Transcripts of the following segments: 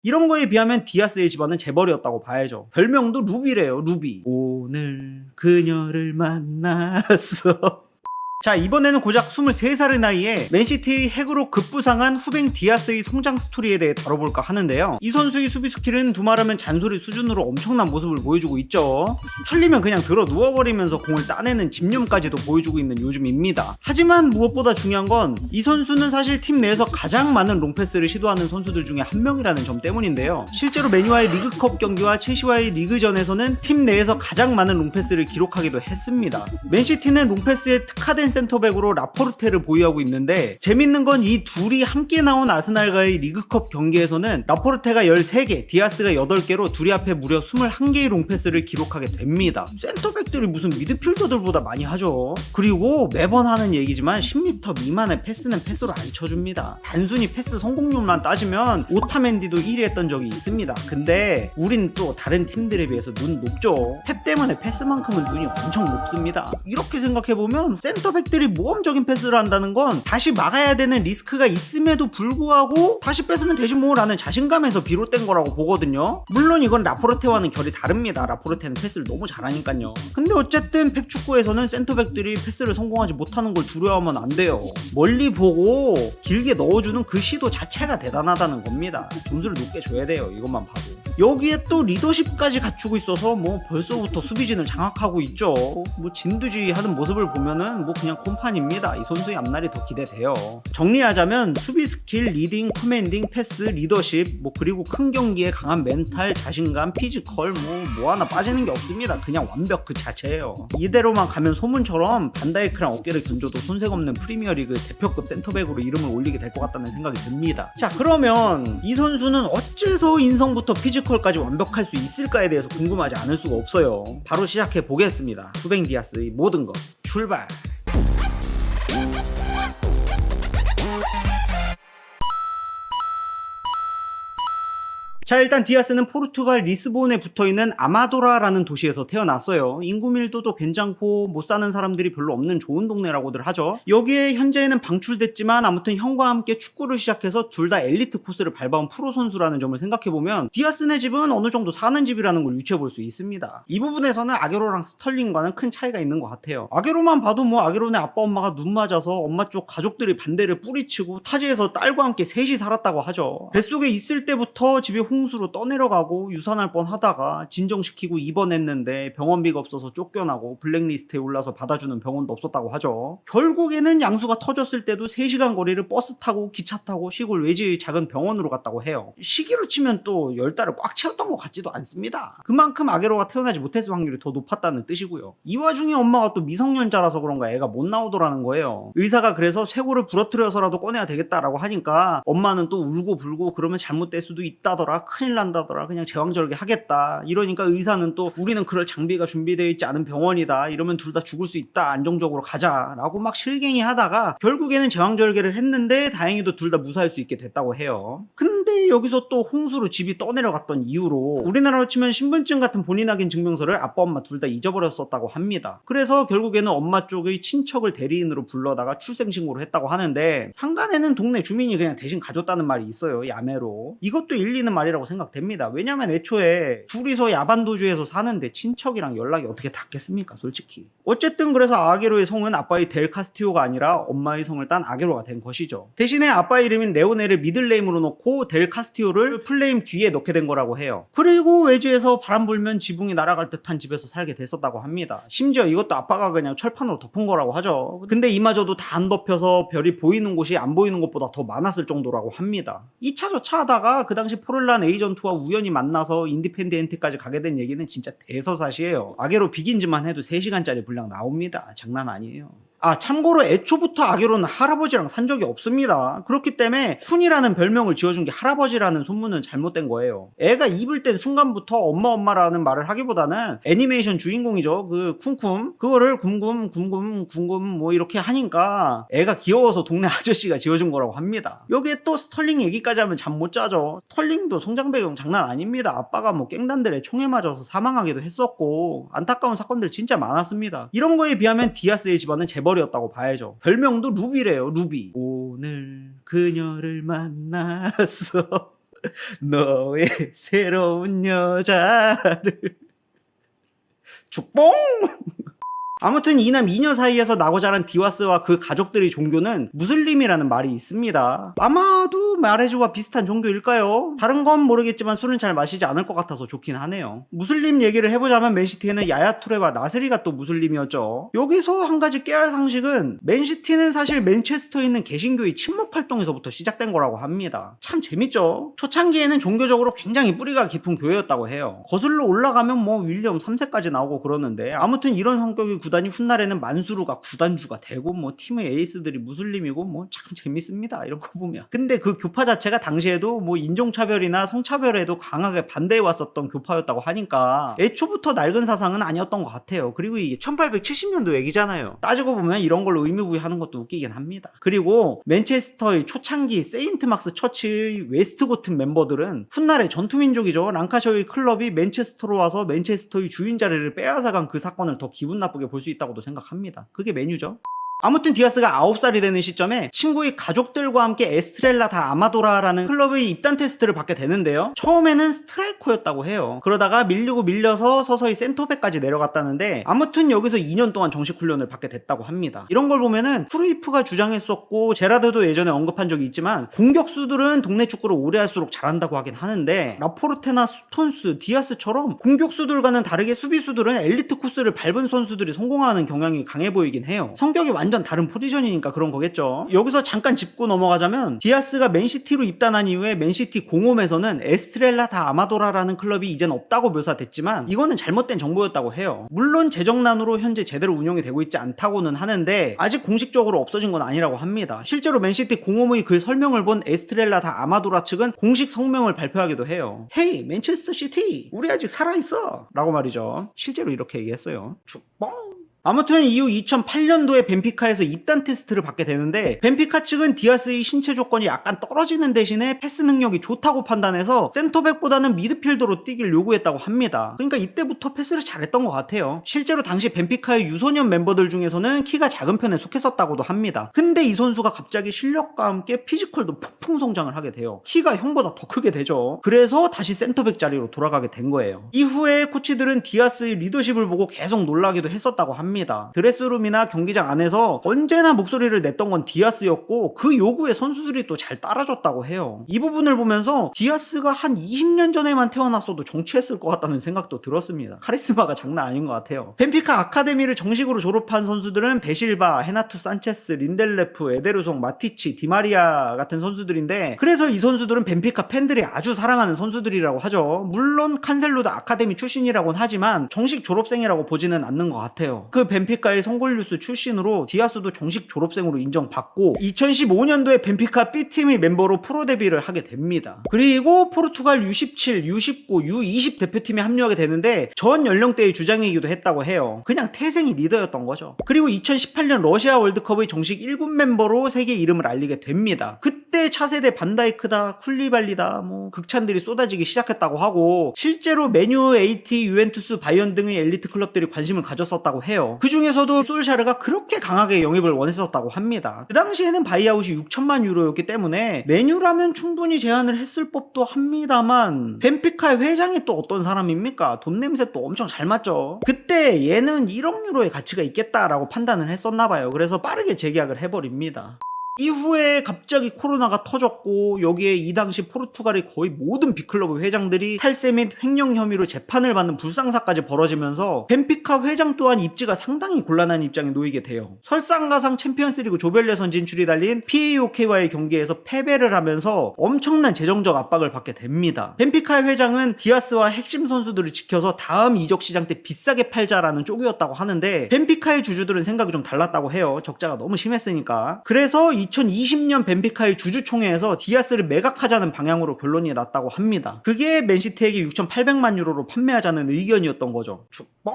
이런 거에 비하면 디아스의 집안은 재벌이었다고 봐야죠. 별명도 루비래요. 루비. 오늘 그녀를 만났어. 자, 이번에는 고작 23살의 나이에 맨시티의 핵으로 급부상한 후뱅 디아스의 성장 스토리에 대해 다뤄볼까 하는데요. 이 선수의 수비 스킬은 두말하면 잔소리 수준으로 엄청난 모습을 보여주고 있죠. 틀리면 그냥 들어 누워버리면서 공을 따내는 집념까지도 보여주고 있는 요즘입니다. 하지만 무엇보다 중요한 건 이 선수는 사실 팀 내에서 가장 많은 롱패스를 시도하는 선수들 중에 한 명이라는 점 때문인데요. 실제로 맨유와의 리그컵 경기와 첼시와의 리그전에서는 팀 내에서 가장 많은 롱패스를 기록하기도 했습니다. 맨시티는 롱패스에 특화된 센터백으로 라포르테를 보유하고 있는데, 재밌는 건 이 둘이 함께 나온 아스날과의 리그컵 경기에서는 라포르테가 13개, 디아스가 8개로 둘이 앞에 무려 21개의 롱패스를 기록하게 됩니다. 센터백들이 무슨 미드필더들보다 많이 하죠. 그리고 매번 하는 얘기지만 10m 미만의 패스는 패스로 안 쳐줍니다. 단순히 패스 성공률만 따지면 오타멘디도 1위 했던 적이 있습니다. 근데 우린 또 다른 팀들에 비해서 눈 높죠. 펩 때문에 패스만큼은 눈이 엄청 높습니다. 이렇게 생각해보면 센터백들이 모험적인 패스를 한다는 건 다시 막아야 되는 리스크가 있음에도 불구하고 다시 뺏으면 되지 뭐 라는 자신감에서 비롯된 거라고 보거든요. 물론 이건 라포르테와는 결이 다릅니다. 라포르테는 패스를 너무 잘하니까요. 근데 어쨌든 펩 축구에서는 센터백들이 패스를 성공하지 못하는 걸 두려워하면 안 돼요. 멀리 보고 길게 넣어주는 그 시도 자체가 대단하다는 겁니다. 점수를 높게 줘야 돼요. 이것만 봐도. 여기에 또 리더십까지 갖추고 있어서 뭐 벌써부터 수비진을 장악하고 있죠. 뭐 진두지 하는 모습을 보면은 뭐 그냥 콤판입니다. 이 선수의 앞날이 더 기대돼요. 정리하자면 수비 스킬, 리딩, 커맨딩, 패스, 리더십, 뭐 그리고 큰 경기에 강한 멘탈, 자신감, 피지컬 뭐 하나 빠지는 게 없습니다. 그냥 완벽 그 자체예요. 이대로만 가면 소문처럼 반다이크랑 어깨를 견줘도 손색 없는 프리미어리그 대표급 센터백으로 이름을 올리게 될 것 같다는 생각이 듭니다. 자, 그러면 이 선수는 어째서 인성부터 피지컬까지 완벽할 수 있을까에 대해서 궁금하지 않을 수가 없어요. 바로 시작해 보겠습니다. 후뱅 디아스의 모든 것 출발. 자, 일단 디아스는 포르투갈 리스본에 붙어있는 아마도라라는 도시에서 태어났어요. 인구 밀도도 괜찮고 못 사는 사람들이 별로 없는 좋은 동네라고들 하죠. 여기에 현재는 방출됐지만 아무튼 형과 함께 축구를 시작해서 둘 다 엘리트 코스를 밟아온 프로 선수라는 점을 생각해보면 디아스네 집은 어느 정도 사는 집이라는 걸 유추해볼 수 있습니다. 이 부분에서는 아게로랑 스털링과는 큰 차이가 있는 것 같아요. 아게로만 봐도 뭐 아게로네 아빠 엄마가 눈 맞아서 엄마 쪽 가족들이 반대를 뿌리치고 타지에서 딸과 함께 셋이 살았다고 하죠. 뱃속에 있을 때부터 집이 홍수로 떠내려가고 유산할 뻔하다가 진정시키고 입원했는데 병원비가 없어서 쫓겨나고 블랙리스트에 올라서 받아주는 병원도 없었다고 하죠. 결국에는 양수가 터졌을 때도 3시간 거리를 버스 타고 기차 타고 시골 외지의 작은 병원으로 갔다고 해요. 시기로 치면 또 10달을 꽉 채웠던 것 같지도 않습니다. 그만큼 아게로가 태어나지 못했을 확률이 더 높았다는 뜻이고요. 이 와중에 엄마가 또 미성년자라서 그런가 애가 못 나오더라는 거예요. 의사가 그래서 쇄골을 부러뜨려서라도 꺼내야 되겠다라고 하니까 엄마는 또 울고 불고 그러면 잘못될 수도 있다더라, 큰일 난다더라, 그냥 제왕절개 하겠다 이러니까 의사는 또 우리는 그럴 장비가 준비되어 있지 않은 병원이다, 이러면 둘 다 죽을 수 있다, 안정적으로 가자 라고 막 실갱이 하다가 결국에는 제왕절개를 했는데 다행히도 둘 다 무사할 수 있게 됐다고 해요. 근데 여기서 또 홍수로 집이 떠내려갔던 이유로 우리나라로 치면 신분증 같은 본인 확인 증명서를 아빠 엄마 둘 다 잊어버렸었다고 합니다. 그래서 결국에는 엄마 쪽의 친척을 대리인으로 불러다가 출생신고를 했다고 하는데 한간에는 동네 주민이 그냥 대신 가줬다는 말이 있어요. 야매로. 이것도 일리 있는 말이라고 생각됩니다. 왜냐면 애초에 둘이서 야반도주에서 사는데 친척이랑 연락이 어떻게 닿겠습니까, 솔직히. 어쨌든 그래서 아게로의 성은 아빠의 델 카스티오가 아니라 엄마의 성을 딴 아게로가 된 것이죠. 대신에 아빠의 이름인 레오넬을 미들네임으로 넣고 델 카스티오를 풀네임 뒤에 넣게 된 거라고 해요. 그리고 외지에서 바람 불면 지붕이 날아갈 듯한 집에서 살게 됐었다고 합니다. 심지어 이것도 아빠가 그냥 철판으로 덮은 거라고 하죠. 근데 이마저도 다 안 덮여서 별이 보이는 곳이 안 보이는 곳보다 더 많았을 정도라고 합니다. 2차 저차 하다가 그 당시 포를란 에이전트와 우연히 만나서 인디펜디엔트까지 가게 된 얘기는 진짜 대서사시예요. 아게로 비긴즈만 해도 3시간짜리 분량 나옵니다. 장난 아니에요. 아, 참고로 애초부터 아게로는 할아버지랑 산 적이 없습니다. 그렇기 때문에 쿤이라는 별명을 지어준 게 할아버지라는 소문은 잘못된 거예요. 애가 입을 땐 순간부터 엄마라는 말을 하기보다는 애니메이션 주인공이죠. 그 쿵쿰, 그거를 굼굼 뭐 이렇게 하니까 애가 귀여워서 동네 아저씨가 지어준 거라고 합니다. 여기에 또 스털링 얘기까지 하면 잠 못 자죠. 스털링도 성장 배경 장난 아닙니다. 아빠가 뭐 갱단들의 총에 맞아서 사망하기도 했었고 안타까운 사건들 진짜 많았습니다. 이런 거에 비하면 디아스의 집안은 재벌이었다고 봐야죠. 별명도 루비래요. 루비. 오늘 그녀를 만났어. 너의 새로운 여자를 축봉! 아무튼 이남 이녀 사이에서 나고 자란 디와스와 그 가족들의 종교는 무슬림이라는 말이 있습니다. 아마도 마레주와 비슷한 종교일까요? 다른 건 모르겠지만 술은 잘 마시지 않을 것 같아서 좋긴 하네요. 무슬림 얘기를 해보자면 맨시티에는 야야 투레와 나세리가 또 무슬림이었죠. 여기서 한 가지 깨알 상식은 맨시티는 사실 맨체스터에 있는 개신교의 침묵 활동에서부터 시작된 거라고 합니다. 참 재밌죠? 초창기에는 종교적으로 굉장히 뿌리가 깊은 교회였다고 해요. 거슬러 올라가면 뭐 윌리엄 3세까지 나오고 그러는데 아무튼 이런 성격의 구단이 훗날에는 만수르가 구단주가 되고 뭐 팀의 에이스들이 무슬림이고 뭐 참 재밌습니다. 이런 거 보면. 근데 그 교파 자체가 당시에도 뭐 인종차별이나 성차별에도 강하게 반대해 왔었던 교파였다고 하니까 애초부터 낡은 사상은 아니었던 것 같아요. 그리고 이게 1870년도 얘기잖아요. 따지고 보면 이런 걸로 의미부여하는 것도 웃기긴 합니다. 그리고 맨체스터의 초창기 세인트 막스 처치의 웨스트고튼 멤버들은 훗날의 전투민족이죠. 랑카셔의 클럽이 맨체스터로 와서 맨체스터의 주인 자리를 빼앗아간 그 사건을 더 기분 나쁘게 볼 수 있다고도 생각합니다. 그게 메뉴죠. 아무튼 디아스가 9살이 되는 시점에 친구의 가족들과 함께 에스트렐라 다 아마도라라는 클럽의 입단 테스트를 받게 되는데요. 처음에는 스트라이커였다고 해요. 그러다가 밀려서 서서히 센터백까지 내려갔다는데 아무튼 여기서 2년 동안 정식 훈련을 받게 됐다고 합니다. 이런 걸 보면은 크루이프가 주장했었고 제라드도 예전에 언급한 적이 있지만 공격수들은 동네 축구를 오래 할수록 잘한다고 하긴 하는데 라포르테나 스톤스, 디아스처럼 공격수들과는 다르게 수비수들은 엘리트 코스를 밟은 선수들이 성공하는 경향이 강해 보이긴 해요. 성격이 완전 다른 포지션이니까 그런 거겠죠. 여기서 잠깐 짚고 넘어가자면 디아스가 맨시티로 입단한 이후에 맨시티 공홈에서는 에스트렐라 다 아마도라라는 클럽이 이젠 없다고 묘사됐지만 이거는 잘못된 정보였다고 해요. 물론 재정난으로 현재 제대로 운영이 되고 있지 않다고는 하는데 아직 공식적으로 없어진 건 아니라고 합니다. 실제로 맨시티 공홈의 그 설명을 본 에스트렐라 다 아마도라 측은 공식 성명을 발표하기도 해요. 헤이 맨체스터 시티 우리 아직 살아있어 라고 말이죠. 실제로 이렇게 얘기했어요. 축봉. 아무튼 이후 2008년도에 벤피카에서 입단 테스트를 받게 되는데 벤피카 측은 디아스의 신체 조건이 약간 떨어지는 대신에 패스 능력이 좋다고 판단해서 센터백보다는 미드필더로 뛰길 요구했다고 합니다. 그러니까 이때부터 패스를 잘했던 것 같아요. 실제로 당시 벤피카의 유소년 멤버들 중에서는 키가 작은 편에 속했었다고도 합니다. 근데 이 선수가 갑자기 실력과 함께 피지컬도 폭풍 성장을 하게 돼요. 키가 형보다 더 크게 되죠. 그래서 다시 센터백 자리로 돌아가게 된 거예요. 이후에 코치들은 디아스의 리더십을 보고 계속 놀라기도 했었다고 합니다. 드레스룸이나 경기장 안에서 언제나 목소리를 냈던 건 디아스였고 그 요구에 선수들이 또 잘 따라줬다고 해요. 이 부분을 보면서 디아스가 한 20년 전에만 태어났어도 정치했을 것 같다는 생각도 들었습니다. 카리스마가 장난 아닌 것 같아요. 벤피카 아카데미를 정식으로 졸업한 선수들은 베실바, 헤나투 산체스, 린델레프, 에데르송, 마티치, 디마리아 같은 선수들인데 그래서 이 선수들은 벤피카 팬들이 아주 사랑하는 선수들이라고 하죠. 물론 칸셀로도 아카데미 출신이라고는 하지만 정식 졸업생이라고 보지는 않는 것 같아요. 그 벤피카의 송골뉴스 출신으로 디아스도 정식 졸업생으로 인정받고 2015년도에 벤피카 B팀의 멤버로 프로 데뷔를 하게 됩니다. 그리고 포르투갈 U17, U19, U20 대표팀에 합류하게 되는데 전 연령대의 주장이기도 했다고 해요. 그냥 태생이 리더였던 거죠. 그리고 2018년 러시아 월드컵의 정식 1군 멤버로 세계 이름을 알리게 됩니다. 그때 차세대 반다이크다, 쿨리발리다 뭐 극찬들이 쏟아지기 시작했다고 하고 실제로 메뉴, AT, 유벤투스, 바이언 등의 엘리트 클럽들이 관심을 가졌었다고 해요. 그 중에서도 솔샤르가 그렇게 강하게 영입을 원했었다고 합니다. 그 당시에는 바이아웃이 6천만 유로였기 때문에 메뉴라면 충분히 제안을 했을 법도 합니다만 벤피카의 회장이 또 어떤 사람입니까? 돈 냄새 또 엄청 잘 맞죠. 그때 얘는 1억 유로의 가치가 있겠다라고 판단을 했었나봐요. 그래서 빠르게 재계약을 해버립니다. 이후에 갑자기 코로나가 터졌고 여기에 이 당시 포르투갈의 거의 모든 빅클럽의 회장들이 탈세 및 횡령 혐의로 재판을 받는 불상사까지 벌어지면서 벤피카 회장 또한 입지가 상당히 곤란한 입장에 놓이게 돼요. 설상가상 챔피언스리그 조별예선 진출이 달린 PAOK와의 경기에서 패배를 하면서 엄청난 재정적 압박을 받게 됩니다. 벤피카의 회장은 디아스와 핵심 선수들을 지켜서 다음 이적 시장 때 비싸게 팔자라는 쪽이었다고 하는데 벤피카의 주주들은 생각이 좀 달랐다고 해요. 적자가 너무 심했으니까. 그래서 2020년 벤피카의 주주총회에서 디아스를 매각하자는 방향으로 결론이 났다고 합니다. 그게 맨시티에게 6,800만 유로로 판매하자는 의견이었던 거죠. 축봉!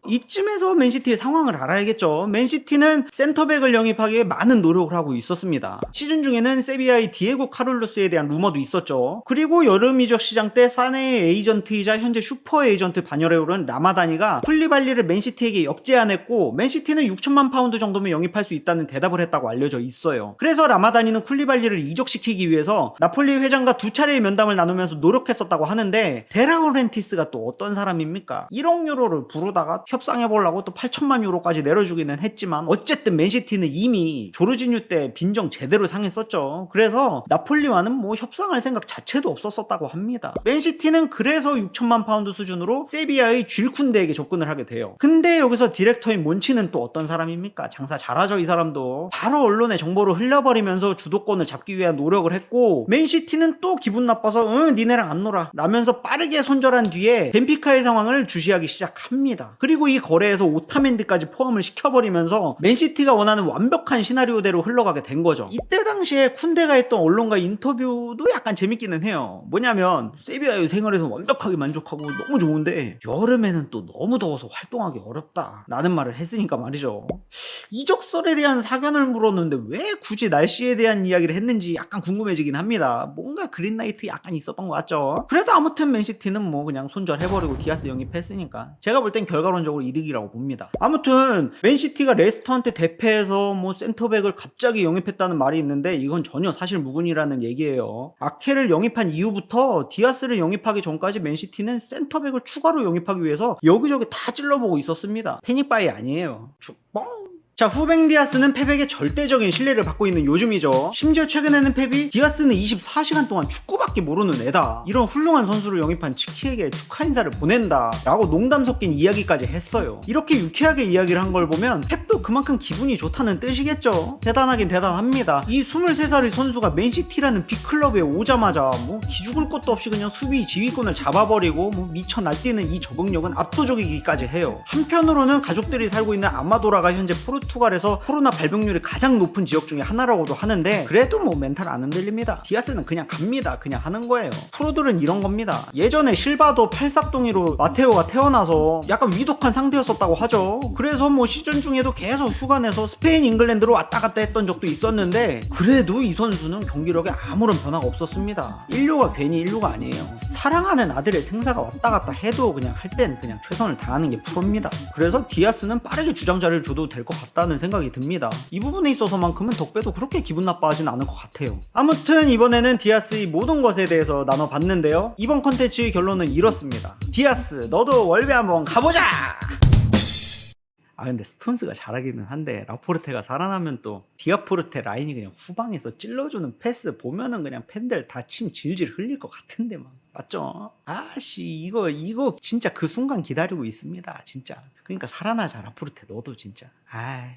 이쯤에서 맨시티의 상황을 알아야겠죠. 맨시티는 센터백을 영입하기 위해 많은 노력을 하고 있었습니다. 시즌 중에는 세비야의 디에고 카를로스에 대한 루머도 있었죠. 그리고 여름 이적 시장 때 사네의 에이전트이자 현재 슈퍼 에이전트 반열에 오른 라마다니가 쿨리발리를 맨시티에게 역제안했고 맨시티는 6천만 파운드 정도면 영입할 수 있다는 대답을 했다고 알려져 있어요. 그래서 라마다니는 쿨리발리를 이적시키기 위해서 나폴리 회장과 두 차례의 면담을 나누면서 노력했었다고 하는데 데라우렌티스가 또 어떤 사람입니까? 1억 유로를 부르다가 협상해보려고 또 8천만 유로까지 내려주기는 했지만 어쨌든 맨시티는 이미 조르지뉴 때 빈정 제대로 상했었죠. 그래서 나폴리와는 뭐 협상할 생각 자체도 없었었다고 합니다. 맨시티는 그래서 6천만 파운드 수준으로 세비야의 쥘쿤데에게 접근을 하게 돼요. 근데 여기서 디렉터인 몬치는 또 어떤 사람입니까? 장사 잘하죠, 이 사람도. 바로 언론에 정보를 흘려버리면서 주도권을 잡기 위한 노력을 했고 맨시티는 또 기분 나빠서 응 니네랑 안 놀아 라면서 빠르게 손절한 뒤에 벤피카의 상황을 주시하기 시작합니다. 그리고 이 거래에서 오타멘디까지 포함을 시켜버리면서 맨시티가 원하는 완벽한 시나리오대로 흘러가게 된 거죠. 이때 당시에 쿤데가 했던 언론과 인터뷰도 약간 재밌기는 해요. 뭐냐면 세비야의 생활에서 완벽하게 만족하고 너무 좋은데 여름에는 또 너무 더워서 활동하기 어렵다 라는 말을 했으니까 말이죠. 이적설에 대한 사견을 물었는데 왜 굳이 날씨에 대한 이야기를 했는지 약간 궁금해지긴 합니다. 뭔가 그린라이트 약간 있었던 것 같죠. 그래도 아무튼 맨시티는 뭐 그냥 손절해버리고 디아스 영입했으니까 제가 볼 땐 결과론적으로 이득이라고 봅니다. 아무튼 맨시티가 레스터한테 대패해서 뭐 센터백을 갑자기 영입했다는 말이 있는데 이건 전혀 사실 무근이라는 얘기예요. 아케를 영입한 이후부터 디아스를 영입하기 전까지 맨시티는 센터백을 추가로 영입하기 위해서 여기저기 다 찔러보고 있었습니다. 패닉바이 아니에요. 축뻥. 자, 후뱅 디아스는 펩에게 절대적인 신뢰를 받고 있는 요즘이죠. 심지어 최근에는 펩이 디아스는 24시간 동안 축구밖에 모르는 애다, 이런 훌륭한 선수를 영입한 치키에게 축하 인사를 보낸다 라고 농담 섞인 이야기까지 했어요. 이렇게 유쾌하게 이야기를 한 걸 보면 펩도 그만큼 기분이 좋다는 뜻이겠죠. 대단하긴 대단합니다. 이 23살의 선수가 맨시티라는 빅클럽에 오자마자 뭐 기죽을 것도 없이 그냥 수비 지휘권을 잡아버리고 뭐 미쳐 날뛰는 이 적응력은 압도적이기까지 해요. 한편으로는 가족들이 살고 있는 아마도라가 현재 포르투갈에서 코로나 발병률이 가장 높은 지역 중에 하나라고도 하는데 그래도 뭐 멘탈 안 흔들립니다. 디아스는 그냥 갑니다. 그냥 하는 거예요. 프로들은 이런 겁니다. 예전에 실바도 팔싹동이로 마테오가 태어나서 약간 위독한 상태였었다고 하죠. 그래서 뭐 시즌 중에도 계속 휴가 내서 스페인 잉글랜드로 왔다 갔다 했던 적도 있었는데 그래도 이 선수는 경기력에 아무런 변화가 없었습니다. 인류가 괜히 인류가 아니에요. 사랑하는 아들의 생사가 왔다 갔다 해도 그냥 할 땐 그냥 최선을 다하는 게 프로입니다. 그래서 디아스는 빠르게 주장 자리를 줘도 될 것 같다는 생각이 듭니다. 이 부분에 있어서만큼은 덕배도 그렇게 기분 나빠하진 않을 것 같아요. 아무튼 이번에는 디아스의 모든 것에 대해서 나눠봤는데요. 이번 컨텐츠의 결론은 이렇습니다. 디아스 너도 월배 한번 가보자! 근데 스톤스가 잘하기는 한데 라포르테가 살아나면 또 디아포르테 라인이 그냥 후방에서 찔러주는 패스 보면은 그냥 팬들 다 침 질질 흘릴 것 같은데 막 맞죠? 아씨 이거 진짜 그 순간 기다리고 있습니다 진짜. 그러니까 살아나자 라포르테 너도 진짜. 아이씨.